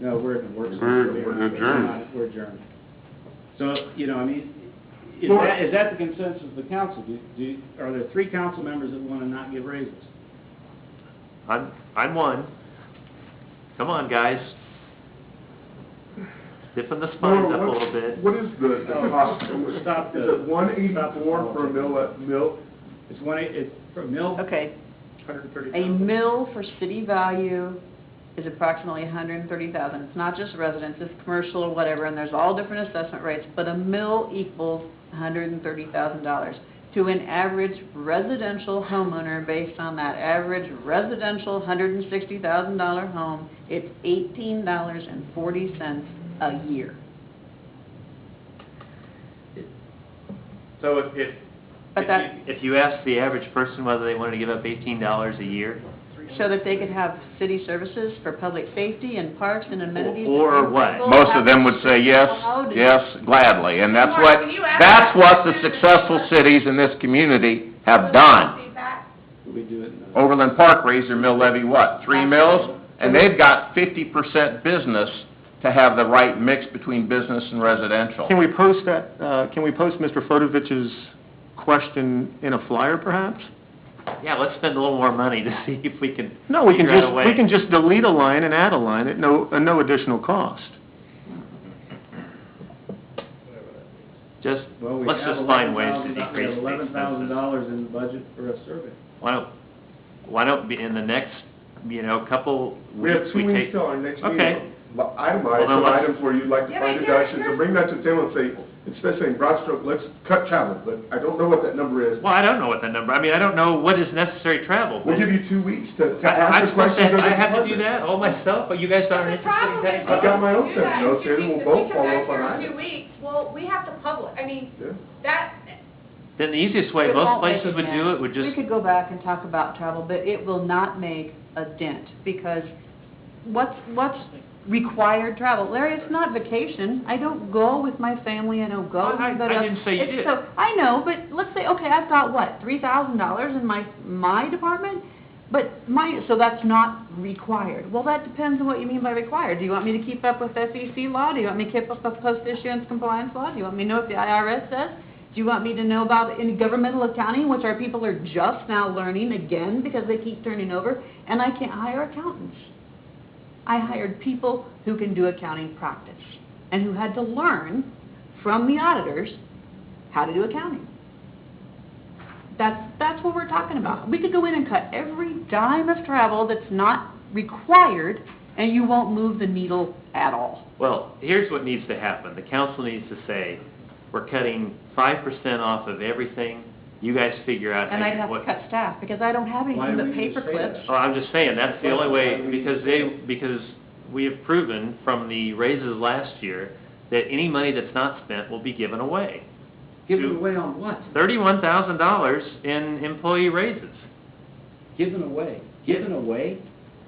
No, we're in the work We're session. adjourned. We're adjourned. So, you know, I mean, Laura- is that the consensus of the council? Are there 3 council members that want to not give raises? I'm one. Come on, guys. Stiffen the spines up a little bit. What is the Oh, cost? stop Is the- it 184 for a mill? It's for a mill, Okay, a 130,000? mill for city value is approximately 130,000. It's not just residents, it's commercial or whatever, and there's all different assessment rates, but a mill equals $130,000. To an average residential homeowner, based on that average residential $160,000 home, it's $18.40 a year. So But that, if you ask the average person whether they wanted to give up $18 a year, so that they could have city services for public safety and parks and amenities. Or and what? people most of have them would say yes, allowed and- yes, gladly. And that's Mark, what, can you ask that's that what the question? successful cities in this community have done. Feedback? We do it in the. Overland Park raised their mill levy, what, 3 mills? And they've got 50% business to have the right mix between business and residential. Can we post that, can we post Mr. Fotovich's question in a flyer, perhaps? yeah, let's spend a little more money to see if we can No, we can figure out a just, way. we can just delete a line and add a line at no additional cost. Just, Well, we let's have just find ways to $11,000 decrease the expenses. $11,000 in the budget for a survey. Why don't, be in the next, couple We have weeks, 2 we weeks take. till our next Okay. meeting. Itemize Well, then some let's- items where you'd like to Yeah, find but you're- reductions, and bring that to the table and say, instead of saying broad stroke, let's cut travel, but I don't know what that number is. Well, I don't know what that number, I don't know what is necessary travel. We'll give you 2 weeks to I'm answer supposed questions. to, of the I have to do department. that all myself, but you guys aren't The interested in problem cutting is, I've got my own you set of guys, notes here, if and we'll we both come follow back up on here in items. 2 weeks, well, we have to publish, Yeah. that, Then the easiest way It most won't make places a would do dent. it would We just, could go back and talk about travel, but it will not make a dent, because what's required travel? Larry, it's not vacation. I don't go with my family, I don't go. Well, I with the- didn't say you it's did. so- I know, but let's say, okay, I've got what, $3,000 in my department? But so that's not required. Well, that depends on what you mean by required. Do you want me to keep up with SEC law? Do you want me to keep up with post-issuance compliance law? Do you want me to know what the IRS says? Do you want me to know about any governmental accounting, which our people are just now learning again because they keep turning over? And I can't hire accountants. I hired people who can do accounting practice and who had to learn from the auditors how to do accounting. That's what we're talking about. We could go in and cut every dime of travel that's not required, and you won't move the needle at all. well, here's what needs to happen. The council needs to say, we're cutting 5% off of everything, you guys figure out. And I'd have to what- cut staff, because I don't have Why anything do but we need to paper say clips. that? Oh, I'm just saying, that's the only way, Why do we because we have proven from the raises last year that any money that's not spent will be given away. Given away on what? $31,000 in employee raises. Given away? Given away?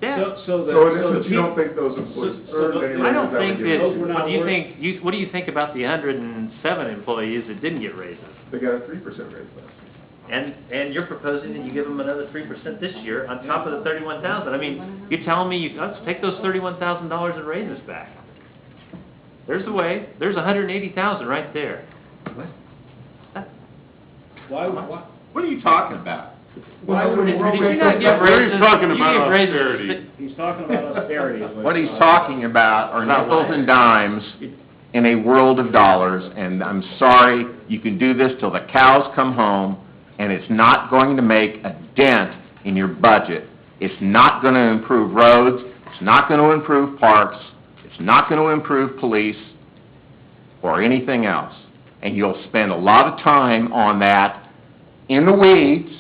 Yeah. So the. So it so is that you don't think those employees so earned the- any I don't raises that think were that, given? Those were not worth- what do you think about the 107 employees that didn't get raises? They got a 3% raise last year. and you're proposing that you give them another 3% this year on top of the 31,000. I mean, you're telling me let's take those $31,000 in raises back. There's a way. There's 180,000 right there. Why, What are you talking about? why would Did we? you not give raises? He's talking You about gave raises. austerity. He's talking about austerity. is What he's he's talking about are nickels and dimes in a world of dollars, and I'm sorry, you can do this till the cows come home, and it's not going to make a dent in your budget. It's not going to improve roads, it's not going to improve parks, it's not going to improve police, or anything else. And you'll spend a lot of time on that in the weeds,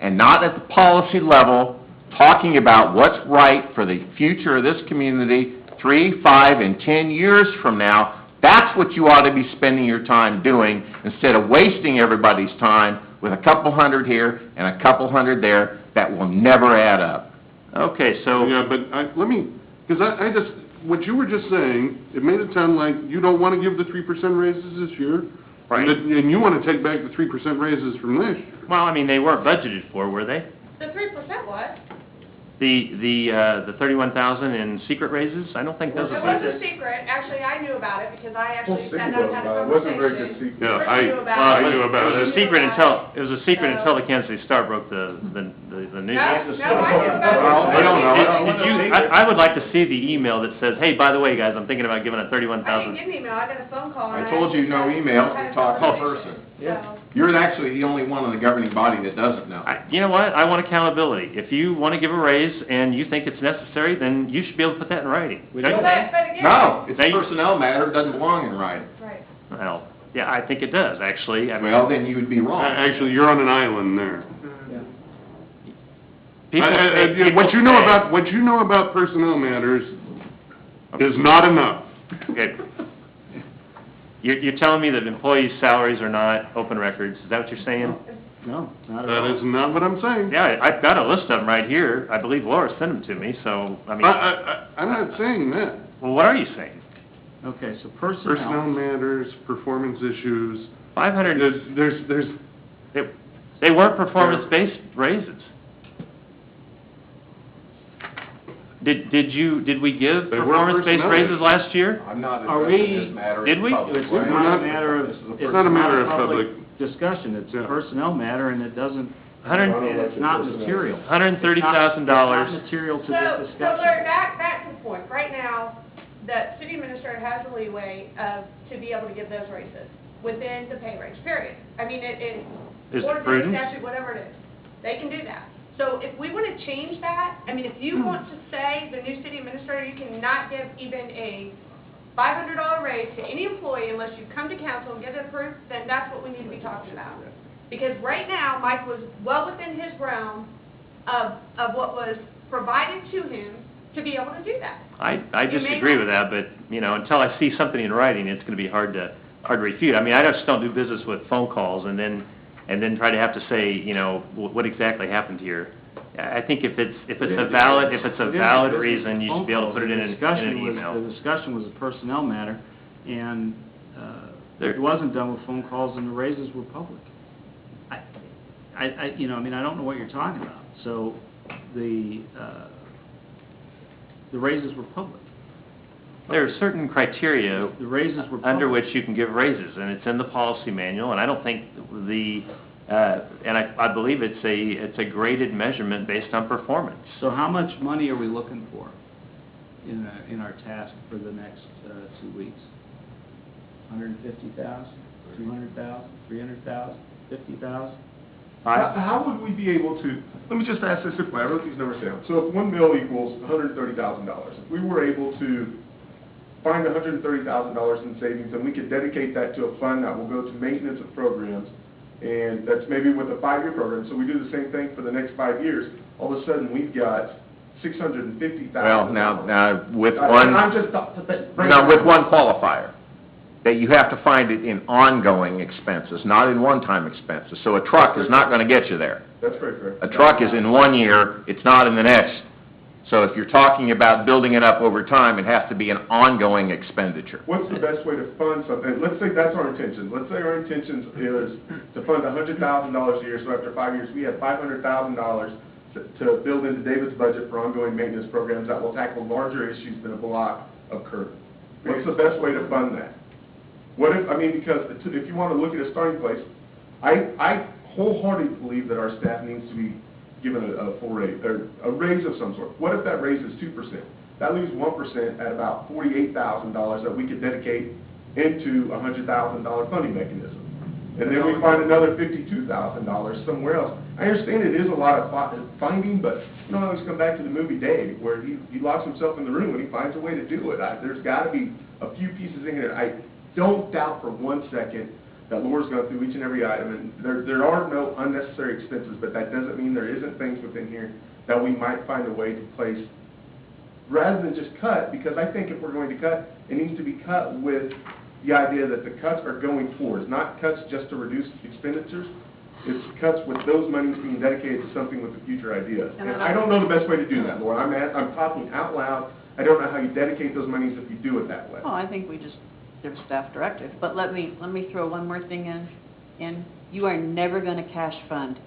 and not at the policy level, talking about what's right for the future of this community 3, 5, and 10 years from now. That's what you ought to be spending your time doing, instead of wasting everybody's time with a couple hundred here and a couple hundred there that will never add up. Okay, so Yeah, but because I just, what you were just saying, it made it sound like you don't want to give the 3% raises this year. Right. And you want to take back the 3% raises from this year. well, I mean, they weren't budgeted for, were they? The 3% was. The 31,000 in secret raises? I don't think those It are wasn't budgeted. secret. Actually, I knew about it because I Well, actually Cindy sat down and knows had about a it. It wasn't a very conversation. good secret. Yeah, Rick I knew about I it. knew about It was it. a secret So- until the Kansas City Star broke the news. No, no, I knew about it. I don't know. I would like to see the email that says, hey, by the way, guys, I'm thinking about giving a I didn't 31,000. get an email. I got a phone call. and I told you no email, had you a talk in conversation. person. So- You're actually the only one in the governing body that doesn't know. You know what? I want accountability. If you want to give a raise and you think it's necessary, then you should be able to put that in writing. We Don't don't. you? But again. No, it's a They- personnel matter, it doesn't belong in writing. Right. Well, yeah, I think it does, actually. I mean, Well, then you would be wrong. Actually, you're on an island there. Yeah. people say- What people you know say- what you know about personnel matters is not enough. Okay. You're telling me that employees' salaries are not open records, is that what you're saying? No, not at That all. is not what I'm saying. Yeah, I've got a list of them right here. I believe Laura sent them to me, so, I mean, I'm not saying that. well, what are you saying? Okay, so Personnel personnel, matters, performance issues, 500, there's, they weren't performance-based raises. Did we give They were performance-based personnel. raises last year? I'm not Are addressing we- this matter Did in we? public. it's Right? not a matter of, This is a it's not a matter of public public- discussion, it's a Yeah. personnel matter, and it doesn't, 100 and it's not material. $130,000. It's not material to So, this Larry, discussion. back to the point. Right now, the city administrator has the leeway to be able to give those raises within the pay range, period. I mean, Is it ordinance, prudent? statute, whatever it is, they can do that. So if we want to change that, I mean, if you want to say, the new city administrator, you cannot give even a $500 raise to any employee unless you come to council and get it approved, then that's what we need to be talking about. Because right now, Mike was well within his realm of what was provided to him to be able to do that. I You may disagree not- with that, but, you know, until I see something in writing, it's gonna be hard to refute. I mean, I just don't do business with phone calls and then try to have to say, you know, what exactly happened here. I think if it's a valid reason, you should be able to put it in an email. The discussion was a personnel matter, and, There- it wasn't done with phone calls, and the raises were public. I don't know what you're talking about, so the raises were public. There are certain criteria The raises were public. under which you can give raises, and it's in the policy manual, and I don't think I believe it's a graded measurement based on performance. So how much money are we looking for in our task for the next 2 weeks? 150,000, 200,000, 300,000, 50,000? How would we be able to, let me just ask this simple, I wrote these numbers down. So if 1 mil equals $130,000, if we were able to find $130,000 in savings, and we could dedicate that to a fund that will go to maintenance of programs, and that's maybe with a 5-year program, so we do the same thing for the next 5 years, all of a sudden, we've got $650,000. Well, now, with I'm one, just, with one qualifier, that you have to find it in ongoing expenses, not in one-time expenses. So a truck is not gonna get you there. That's very fair. A truck is in 1 year, it's not in the next So if you're talking about building it up over time, it has to be an ongoing expenditure. What's the best way to fund something? Let's say that's our intention. Let's say our intention is to fund $100,000 a year, so after 5 years, we have $500,000 to build into David's budget for ongoing maintenance programs that will tackle larger issues than a block of curb. What's the best way to fund that? What if, I mean, because if you want to look at a starting place, I wholeheartedly believe that our staff needs to be given a full raise, or a raise of some sort. What if that raise is 2%? That leaves 1% at about $48,000 that we could dedicate into a $100,000 funding mechanism. And then we find another $52,000 somewhere else. I understand it is a lot of finding, but you know, I always come back to the movie Dave, where he locks himself in the room and he finds a way to do it. There's got to be a few pieces in here. I don't doubt for 1 second that Laura's gone through each and every item, and there are no unnecessary expenses, but that doesn't mean there isn't things within here that we might find a way to place, rather than just cut, because I think if we're going to cut, it needs to be cut with the idea that the cuts are going towards, not cuts just to reduce expenditures, it's cuts with those monies being dedicated to something with a future idea. And I don't know the best way to do that, Laura. I'm talking out loud. I don't know how you dedicate those monies if you do it that way. Well, I think we just give staff directive, but let me throw one more thing in. You are never gonna cash fund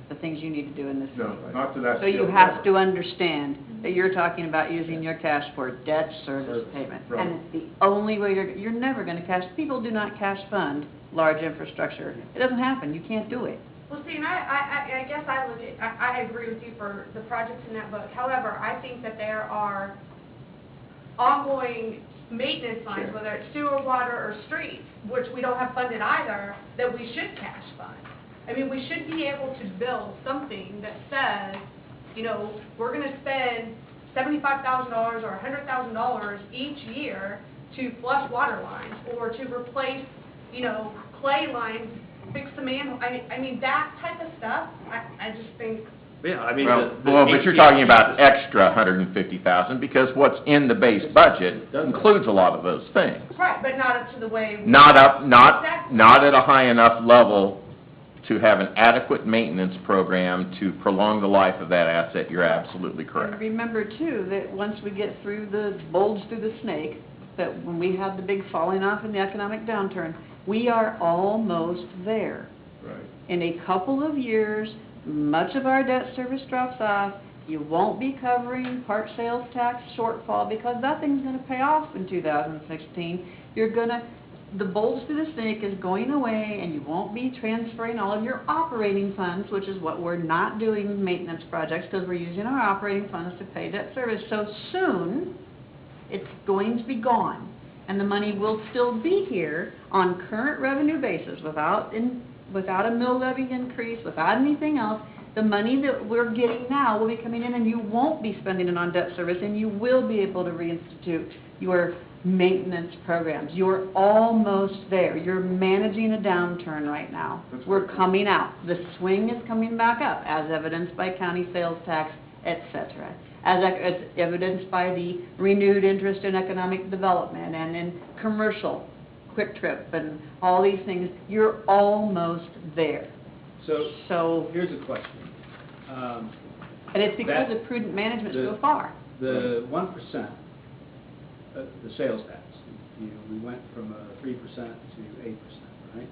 the things you need to do in this city. No, not to that So you scale, have never. to understand that you're talking about using your cash for debt service payment. Right. And it's the only way you're never gonna cash, people do not cash fund large infrastructure. It doesn't happen, you can't do it. Well, see, and I guess I agree with you for the projects in that book. However, I think that there are ongoing maintenance lines, Sure. whether it's sewer, water, or streets, which we don't have funded either, that we should cash fund. I mean, we should be able to build something that says, you know, we're going to spend $75,000 or $100,000 each year to flush water lines or to replace, you know, clay lines, fix the manhole. I mean, that type of stuff, I just think. Yeah, I mean, Well, but you're talking about extra $150,000, because what's in the base budget includes a lot of those things. Right, but not up to the way. Not Exactly. at a high enough level to have an adequate maintenance program to prolong the life of that asset. You're absolutely And correct. remember too, that once we get through the bulge through the snake, that when we have the big falling off in the economic downturn, we are almost there. Right. In a couple of years, much of our debt service drops off. You won't be covering part sales tax shortfall because nothing's gonna pay off in 2016. The bulge through the snake is going away, and you won't be transferring all of your operating funds, which is what we're not doing maintenance projects, because we're using our operating funds to pay debt service. So soon, it's going to be gone, and the money will still be here on current revenue basis, without a mill levy increase, without anything else. The money that we're getting now will be coming in, and you won't be spending it on debt service, and you will be able to reinstitute your maintenance programs. You're almost there. You're managing a downturn right now. We're coming out. The swing is coming back up, as evidenced by county sales tax, et cetera. As evidenced by the renewed interest in economic development and in commercial, Quick Trip, and all these things. You're almost there. So, Here's a question. and it's because That- of prudent management the- so far. The 1%, the sales tax, we went from 3% to 8%, right?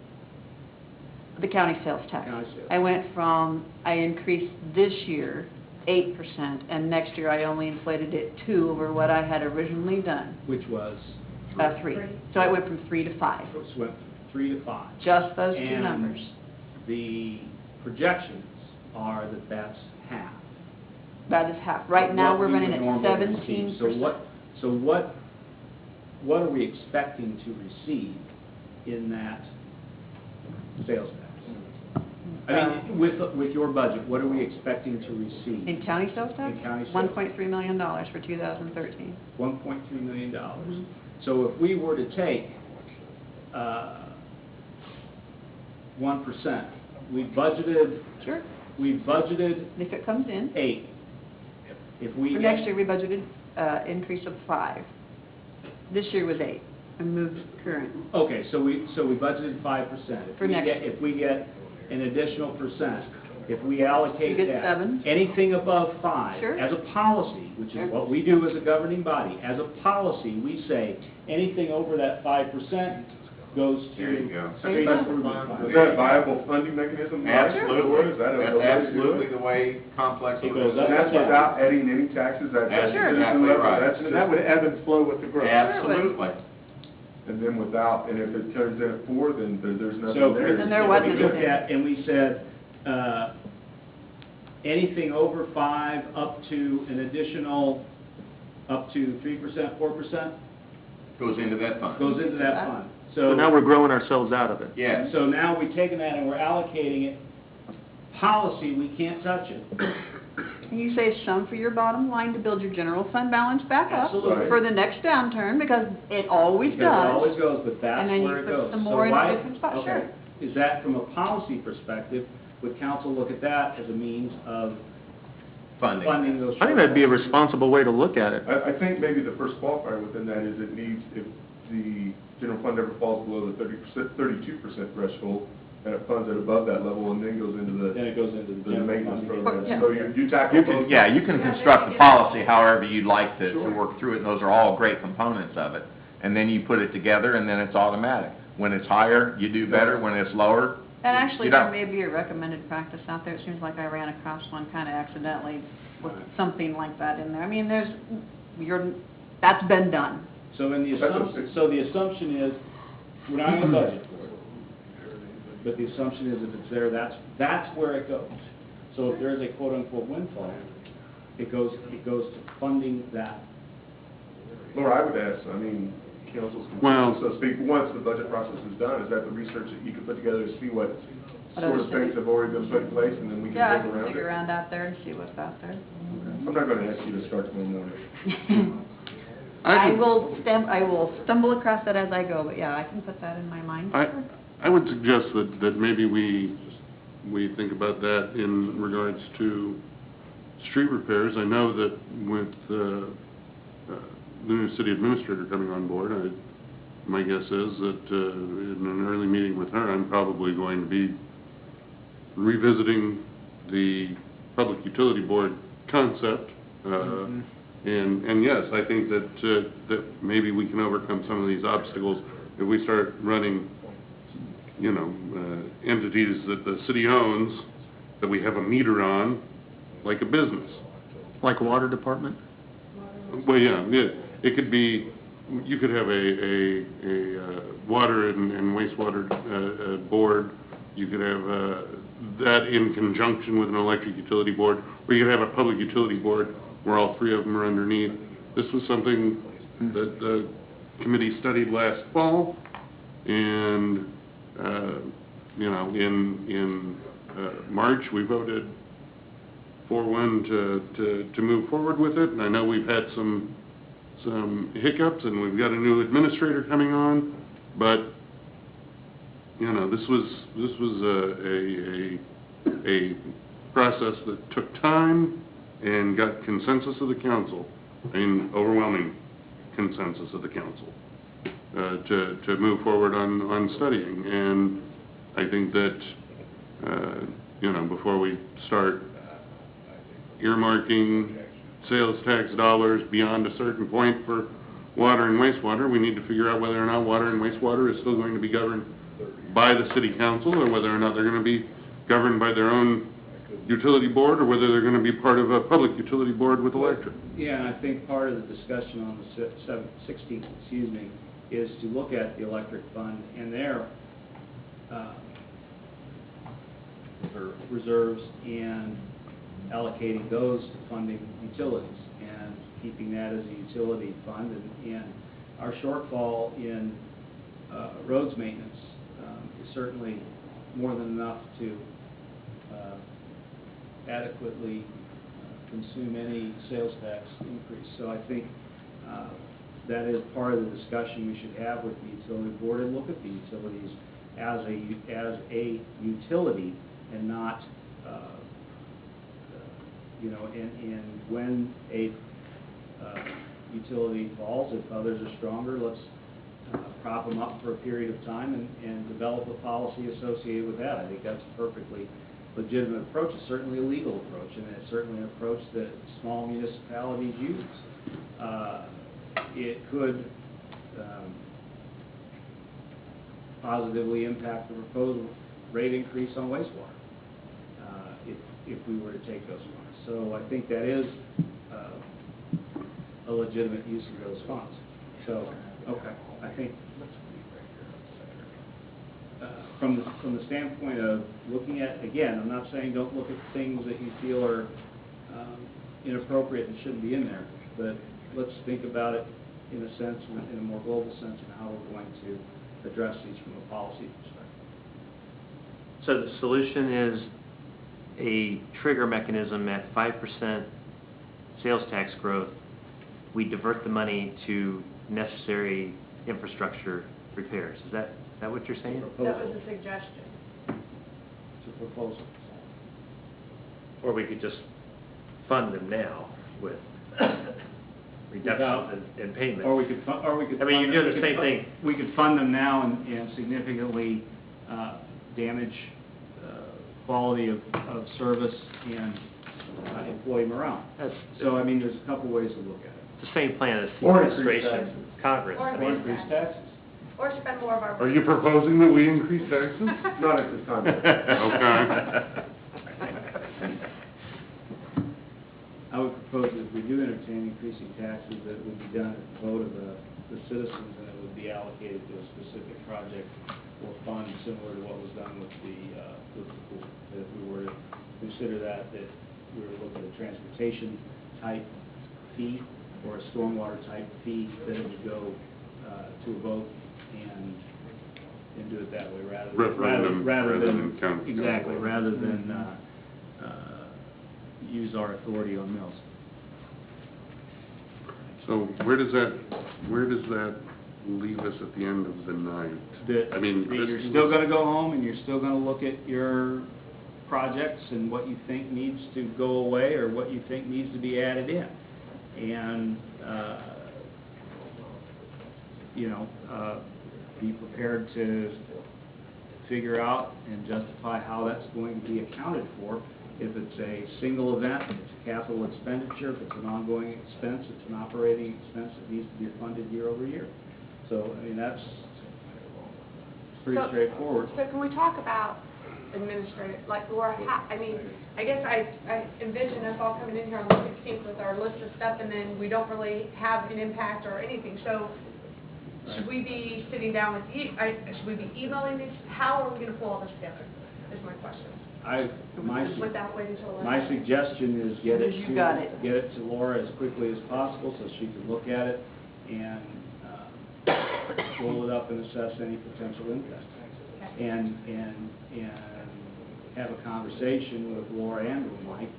The county sales tax. County sales. I increased this year 8%, and next year I only inflated it 2 over what I had originally done, Which was, 3. So I went from 3 to 5, so went from 3 to 5. just those two And numbers. the projections are that that's half. That is half. Right now, What we're we running would at normally receive. 17%. So what are we expecting to receive in that sales tax? I mean, with your budget, what are we expecting to receive? In county sales tax? In county sales. $1.3 million for 2013. $1.3 million. Mhm. So if we were to take 1%, we budgeted Sure. If it comes in. 8. If we For next year, we budgeted increase of 5. This year was 8. I moved current. Okay, so we budgeted 5%. For next year. If we get an additional percent, if we allocate You get that, 7. anything above 5, Sure. as a policy, which Sure. is what we do as a governing body, as a policy, we say, anything over that 5% goes to. There you go. Street There you go. improvement fund. Is that a viable funding mechanism? Absolutely. Is that a That's way to do absolutely it? the way complex It goes And up. that's without adding any taxes, that's That's just exactly level, right. that's And that would ebb and flow with the growth. Absolutely. And then without, and if it turns in at 4, then there's So, nothing there. Then there we wasn't looked anything. at, and we said, anything over 5, up to an additional, up to 3%, 4%, Goes into that fund. goes into that fund. So now we're growing ourselves out of it. Yes. So now we've taken that and we're allocating it. Policy, we can't touch it. And you save some for your bottom line to build your general fund balance back up Absolutely. for the next downturn, because it always Because it always does. goes, but that's And then you where it put goes. some So more in a why- different spot, okay. sure. Is that from a policy perspective, would council look at that as a means of funding those? I think that'd be a shortfalls? responsible way to look at it. I think maybe the first qualifier within that is it needs, if the general fund ever falls below the 32% threshold, and it funds it above that level and then goes into Then it goes into the the general maintenance fund. program. Yeah. So you tackle You both. can, yeah, you can construct the policy however you'd like to Sure. work through it, and those are all great components of it. And then you put it together, and then it's automatic. When it's higher, you do better, when it's lower, And actually, you there don't. may be a recommended practice out there. It seems like I ran across one kind of accidentally with something like that in there. I mean, that's been done. So in the That's a assumption, fix. so the assumption is, we're not going to budget for it, but the assumption is if it's there, that's where it goes. So if there is a quote-unquote windfall, it goes to funding that. Laura, I would ask, I mean, council's, Well- so to speak, once the budget process is done, is that the research that you could put together to see what What sort other of things cities- have already been put in place, and then we Yeah, I can can build around figure it? around out there and see what's out there. I'm not gonna ask you to start tomorrow morning. I will stumble across that as I go, but yeah, I can put that in my mind. I would suggest that maybe we think about that in regards to street repairs. I know that with the new city administrator coming on board, my guess is that in an early meeting with her, I'm probably going to be revisiting the Public Utility Board concept. And yes, I think that maybe we can overcome some of these obstacles if we start running, entities that the city owns, that we have a meter on, like a business. Like water department? Well, yeah, it could be, you could have a water and wastewater board. You could have that in conjunction with an electric utility board, or you could have a public utility board where all three of them are underneath. This was something that the committee studied last fall, and, in March, we voted 4-1 to move forward with it, and I know we've had some hiccups, and we've got a new administrator coming on, but, this was a process that took time and got consensus of the council, overwhelming consensus of the council, to move forward on studying. And I think that, before we start earmarking sales tax dollars beyond a certain point for water and wastewater, we need to figure out whether or not water and wastewater is still going to be governed by the city council, or whether or not they're going to be governed by their own utility board, or whether they're going to be part of a public utility board with electric. Yeah, and I think part of the discussion on the 16th, is to look at the electric fund and their reserves and allocating those to funding utilities and keeping that as a utility fund. And our shortfall in roads maintenance is certainly more than enough to adequately consume any sales tax increase. So I think that is part of the discussion we should have with the utility board, and look at the utilities as a utility and not, and when a utility falls, if others are stronger, let's prop them up for a period of time and develop a policy associated with that. I think that's a perfectly legitimate approach. It's certainly a legal approach, and it's certainly an approach that small municipalities use. It could positively impact the proposed rate increase on wastewater if we were to take those funds. So I think that is a legitimate use of those funds. So, okay, I think from the standpoint of looking at, again, I'm not saying don't look at things that you feel are inappropriate and shouldn't be in there, but let's think about it in a sense, in a more global sense, of how we're going to address these from a policy perspective. So the solution is a trigger mechanism at 5% sales tax growth. We divert the money to necessary infrastructure repairs. Is that what you're saying? That was a suggestion. It's a proposal. Or we could just fund them now with reductions in payments. Or we could. I mean, you're doing the same thing. We could fund them now and significantly damage quality of service and employee morale. So, I mean, there's a couple ways to look at it. The same plan as the Or increase administration, taxes. Congress. Or Or increase taxes. Or spend more of our. Are you proposing that we increase taxes? Not at this time. Okay. I would propose that if we do entertain increasing taxes, that it would be done at the vote of the citizens, and it would be allocated to a specific project or fund similar to what was done with the pool. That if we were to consider that we were looking at a transportation type fee or a stormwater type fee, then it would go to a vote and do it that way Referendum rather than county. Exactly, rather than use our authority on mills. So where does that leave us at the end of the night? I mean, You're still gonna go home and you're still gonna look at your projects and what you think needs to go away or what you think needs to be added in. And, be prepared to figure out and justify how that's going to be accounted for. If it's a single event, if it's a capital expenditure, if it's an ongoing expense, it's an operating expense that needs to be funded year over year. So, I mean, that's pretty straightforward. So can we talk about administrative, like Laura, I guess I envision us all coming in here on the 16th with our list of stuff, and then we don't really have an impact or anything. So should we be sitting down with you, should we be emailing these? How are we going to pull all this together, is my question. Without waiting till. My suggestion is get it You got it. to Laura as quickly as possible so she can look at it and roll it up and assess any potential impact. And have a conversation with Laura and with Mike,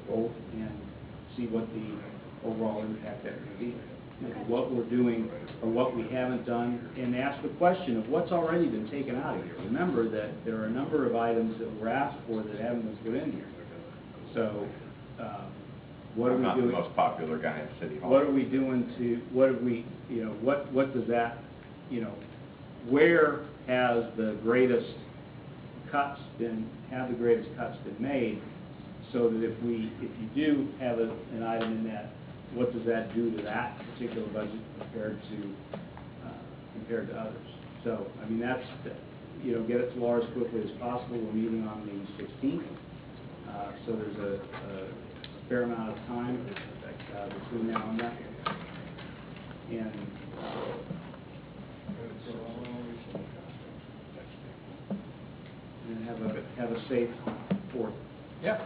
both, and see what the overall impact that would be. What we're doing or what we haven't done, and ask the question of what's already been taken out of here. Remember that there are a number of items that were asked for that haven't been put in here. So, what are we doing? I'm not the most popular guy in City Hall. What are we doing what does that, where has the greatest cuts been made, so that if you do have an item in that, what does that do to that particular budget compared to others? So, I mean, that's, get it to Laura as quickly as possible. We're meeting on the 16th, so there's a fair amount of time between now and then. And have a safe 4th. Yeah.